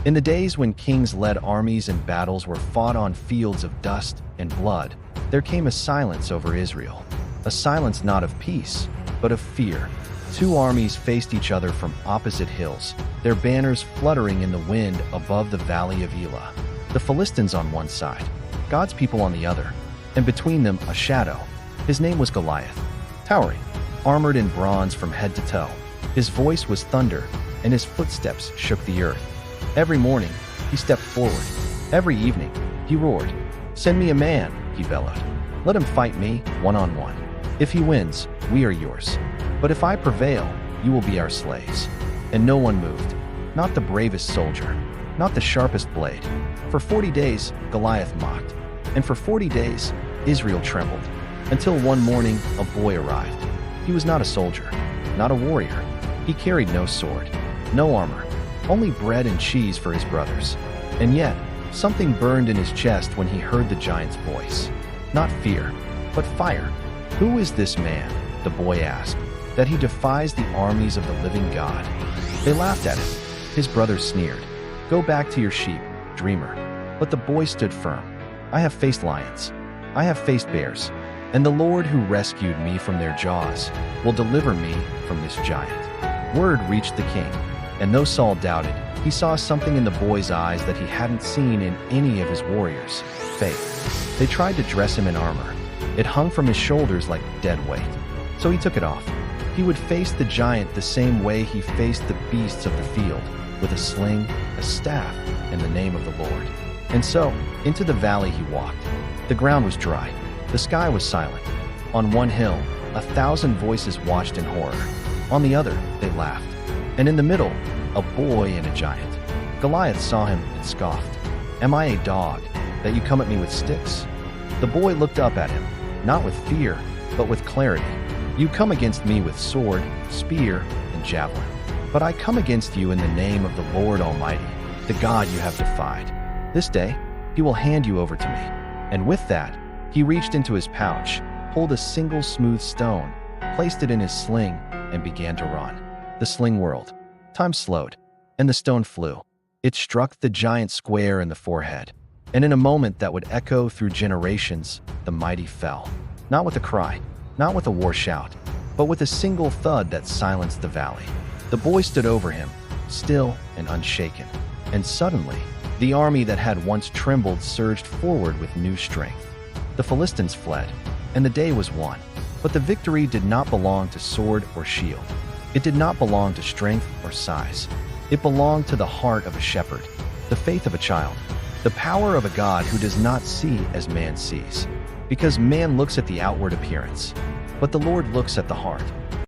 In the days when kings led armies and battles were fought on fields of dust and blood, there came a silence over Israel. A silence not of peace, but of fear. Two armies faced each other from opposite hills, their banners fluttering in the wind above the valley of Elah. The Philistines on one side, God's people on the other, and between them a shadow. His name was Goliath, towering, armored in bronze from head to toe. His voice was thunder, and his footsteps shook the earth. Every morning, he stepped forward. Every evening, he roared. "Send me a man," he bellowed. "Let him fight me, one-on-one. If he wins, we are yours. But if I prevail, you will be our slaves." And no one moved. Not the bravest soldier, not the sharpest blade. For 40 days, Goliath mocked. And for 40 days, Israel trembled. Until one morning, a boy arrived. He was not a soldier, not a warrior. He carried no sword, no armor, only bread and cheese for his brothers. And yet, something burned in his chest when he heard the giant's voice. Not fear, but fire. "Who is this man," the boy asked, "that he defies the armies of the living God?" They laughed at him. His brothers sneered. "Go back to your sheep, dreamer." But the boy stood firm. "I have faced lions. I have faced bears. And the Lord who rescued me from their jaws will deliver me from this giant." Word reached the king, and though Saul doubted, he saw something in the boy's eyes that he hadn't seen in any of his warriors: faith. They tried to dress him in armor. It hung from his shoulders like dead weight. So he took it off. He would face the giant the same way he faced the beasts of the field, with a sling, a staff, and the name of the Lord. And so, into the valley he walked. The ground was dry. The sky was silent. On one hill, 1,000 voices watched in horror. On the other, they laughed. And in the middle, a boy and a giant. Goliath saw him and scoffed. "Am I a dog, that you come at me with sticks?" The boy looked up at him, not with fear, but with clarity. "You come against me with sword, spear, and javelin. But I come against you in the name of the Lord Almighty, the God you have defied. This day, he will hand you over to me." And with that, he reached into his pouch, pulled a single smooth stone, placed it in his sling, and began to run. The sling whirled. Time slowed, and the stone flew. It struck the giant square in the forehead. And in a moment that would echo through generations, the mighty fell. Not with a cry, not with a war shout, but with a single thud that silenced the valley. The boy stood over him, still and unshaken. And suddenly, the army that had once trembled surged forward with new strength. The Philistines fled, and the day was won. But the victory did not belong to sword or shield. It did not belong to strength or size. It belonged to the heart of a shepherd, the faith of a child, the power of a God who does not see as man sees. Because man looks at the outward appearance, but the Lord looks at the heart.